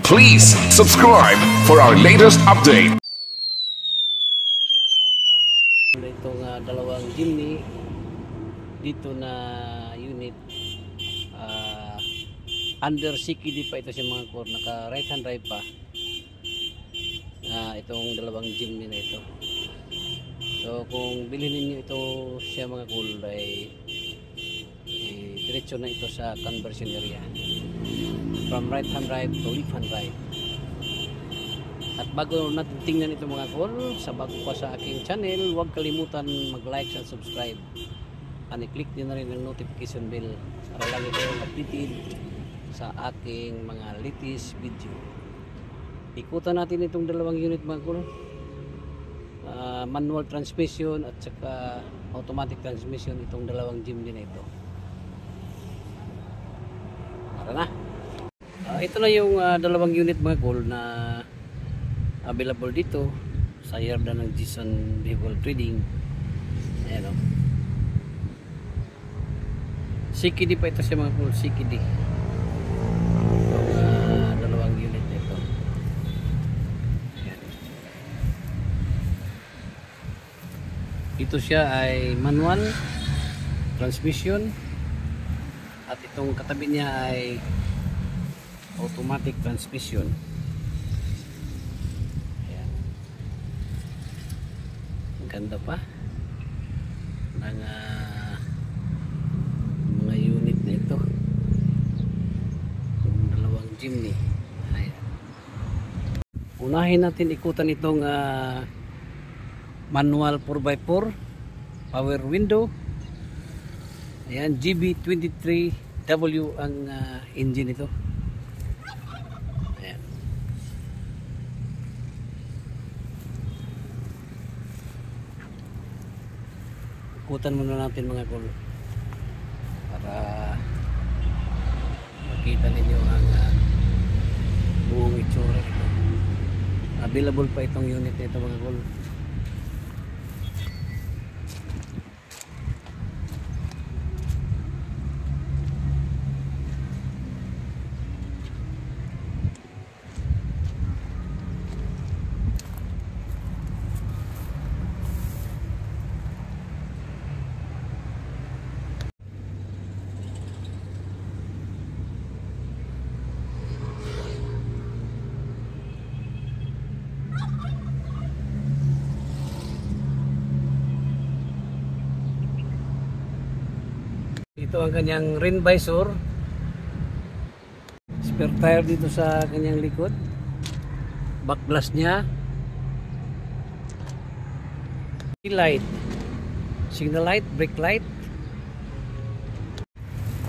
Please subscribe for our latest update. Itong dalawang Jimny dito na unit, under CKD pa ito sa mga core, naka right hand drive pa itong dalawang Jimny na ito. So kung bilhin niyo ito siya mga cool ay diretso na ito sa conversion area from right hand drive to left hand drive. At bago natin tingnan ito mga cool, sa bago pa sa aking channel, huwag kalimutan mag-like and subscribe, and i-click din na rin ang notification bell para lagi kayong updated sa aking mga latest video. Ikutan natin itong dalawang unit mga cool, manual transmission at saka automatic transmission, itong dalawang Jimny na ito. Tara na. Ito na yung dalawang unit mga cool na available dito sa yarda ng Jason Vehicle Trading. Ayan o, CKD pa ito siya mga cool, CKD itong dalawang unit na ito. Ayan. Ito siya ay manual transmission at itong katabi niya ay automatic transmission. Ayan. Ang ganda pa ng mga unit na ito, itong dalawang Jimny. Ayan. Unahin natin ikutan itong manual 4x4 power window. Ayan, GB23W ang engine ito. Ayan. Ikutan muna natin mga cool para makita ninyo ang buong itsura ito. Available pa itong unit nito mga cool. Ito ang kanyang rain visor, spare tire dito sa kanyang likod, back glass niya, light, signal light, brake light.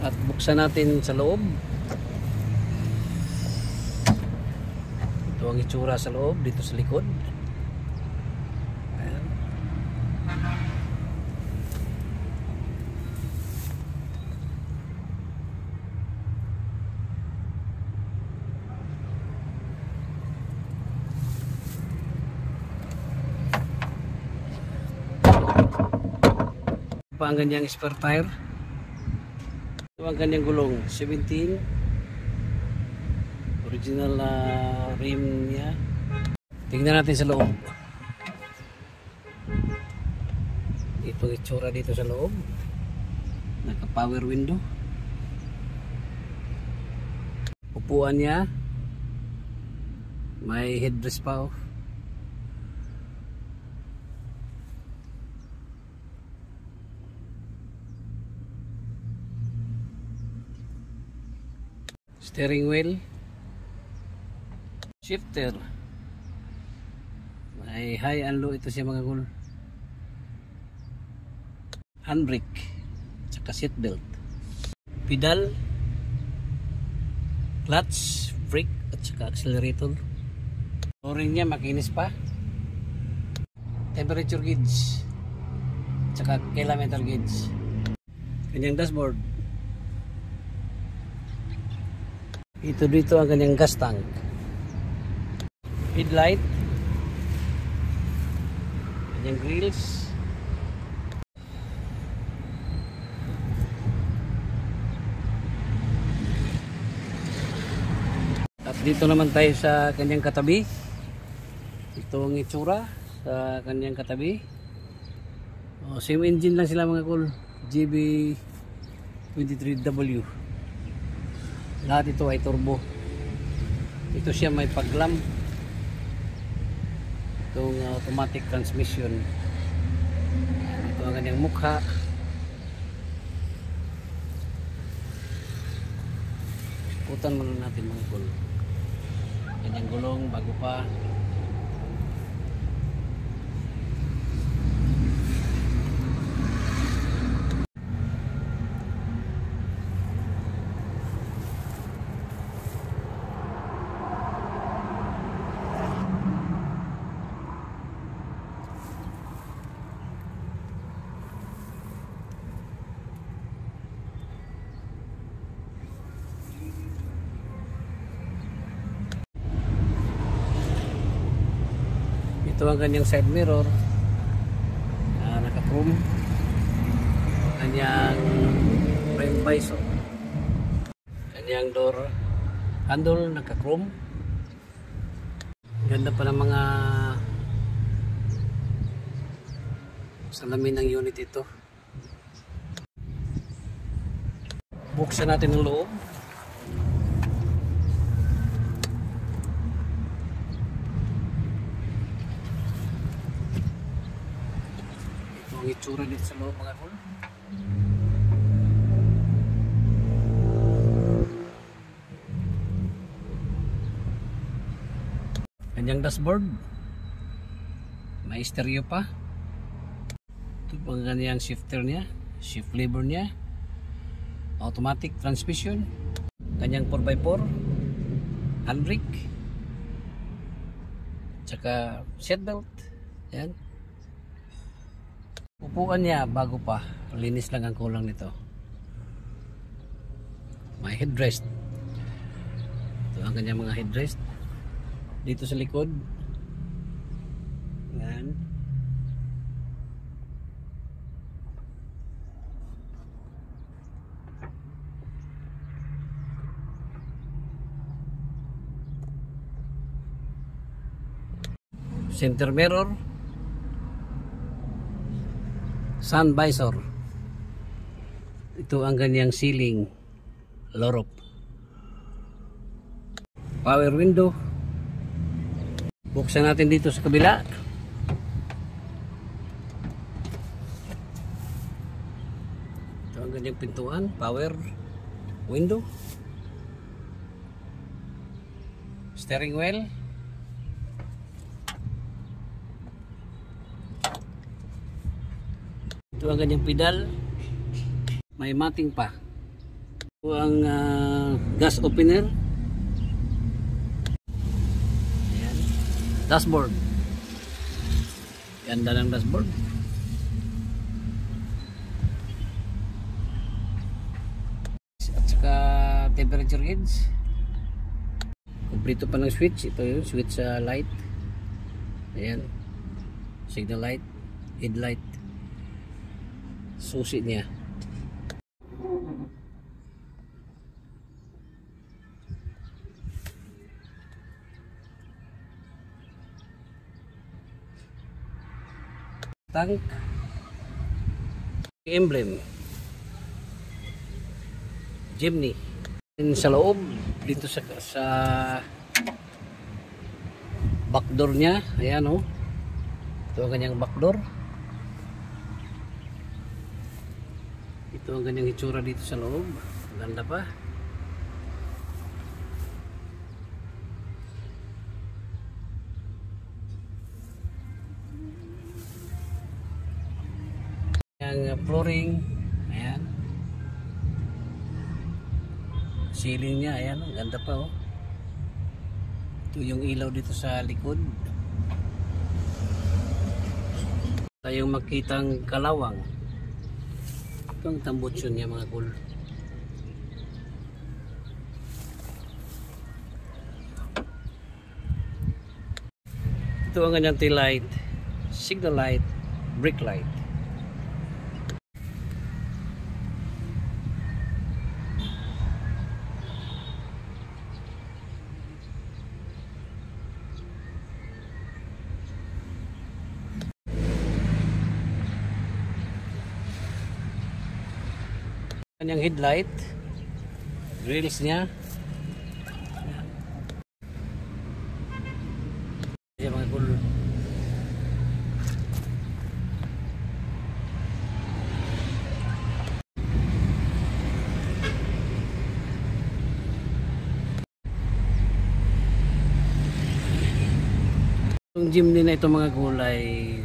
At buksan natin sa loob. Ito ang itsura sa loob dito sa likod. Ayan. Pa ang ganyang spare tire. Ito ang ganyang gulong 17, original rim niya. Tingnan natin sa loob. Ito ang itsura dito sa loob, naka power window. Upuan niya may headrest pa. Steering wheel, shifter, may high and low ito siya mga cool, handbrake, saka seat belt, pedal, clutch, brake at saka accelerator. Flooring niya makinis pa, temperature gauge, saka kilometer gauge. Kanyang dashboard. Ito dito ang kanyang gas tank, headlight, kanyang grills, at Dito naman tayo sa kanyang katabi. Ito ang itsura sa kanyang katabi. Same engine lang sila mga cool. GB23W. Lahat ito ay turbo. Ito siya may paglam. Itong automatic transmission. Ito ang kanyang mukha. Putan muna natin mga cool. Kanyang gulong bago pa. Ito ang kanyang side mirror, naka-chrome. Kanyang frame visor, kanyang door handle naka-chrome. Ganda pa ng mga salamin ng unit ito. Buksan natin ang loob. Ang itsura dito sa loob mga cool. Kanyang dashboard, may stereo pa. Ito ang kanyang shifter niya, shift lever niya, automatic transmission, kanyang 4x4 handbrake, tsaka seatbelt. Yan. Upuan niya bago pa, linis lang ang kulang nito. May headrest. Ito ang kanyang mga headrest. Dito sa likod. Yan. Center mirror. Sun visor. Ito ang kanyang ceiling lorop. Power window. Buksan natin dito sa kabila. Ito ang kanyang pintuan, power window. Steering wheel. Ito ang kanyang pedal. May mating pa. Ito ang gas opener. Ayan. Dashboard. Ganda ng dashboard. At saka temperature gauge. Kompleto pa ng switch. Ito yung switch sa light. Ayan. Signal light. Headlight. Susi niya. Tank. Emblem. Jimny. Sa loob dito sa backdoor niya. Ayan oh. Ito ang kanyang backdoor. Ito ang kanyang itsura dito sa loob. Ganda pa. Ang flooring. Ayan. Ceiling niya. Ayan. Ganda pa oh. Ito yung ilaw dito sa likod. Tayong makitang kalawang. Ito ang tambutsyon niya mga cool. Ito ang kanyang tail light, signal light, brake light. kanyang headlight, grills niya. Ayan mga cool. Itong Jimny na ito mga gulay,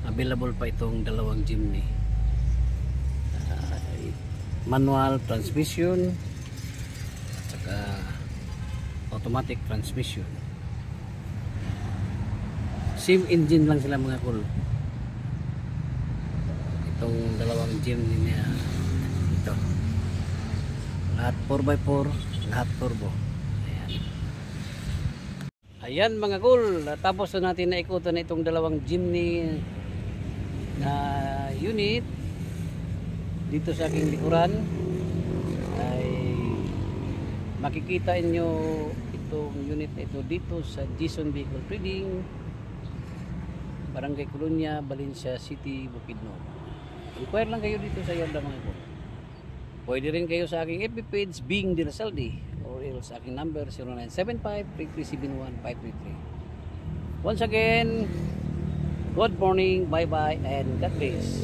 available pa itong dalawang Jimny. Manual transmission at saka automatic transmission. Same engine lang sila mga cool. Itong dalawang Jimny niya ito. Lahat 4x4, lahat turbo. Ayan mga cool, tapos na natin naikutan na itong dalawang Jimny na unit dito sa aking likuran. Ay makikita inyo itong unit na ito dito sa Jason Vehicle Trading, Barangay Colonia, Valencia City, Bukidnon. Inquire lang kayo dito sa Yarda mga cool. Pwede rin kayo sa aking FB page, Bing De La Salde, or else sa aking number 0975-3371-533. Once again, good morning, bye bye, and God bless.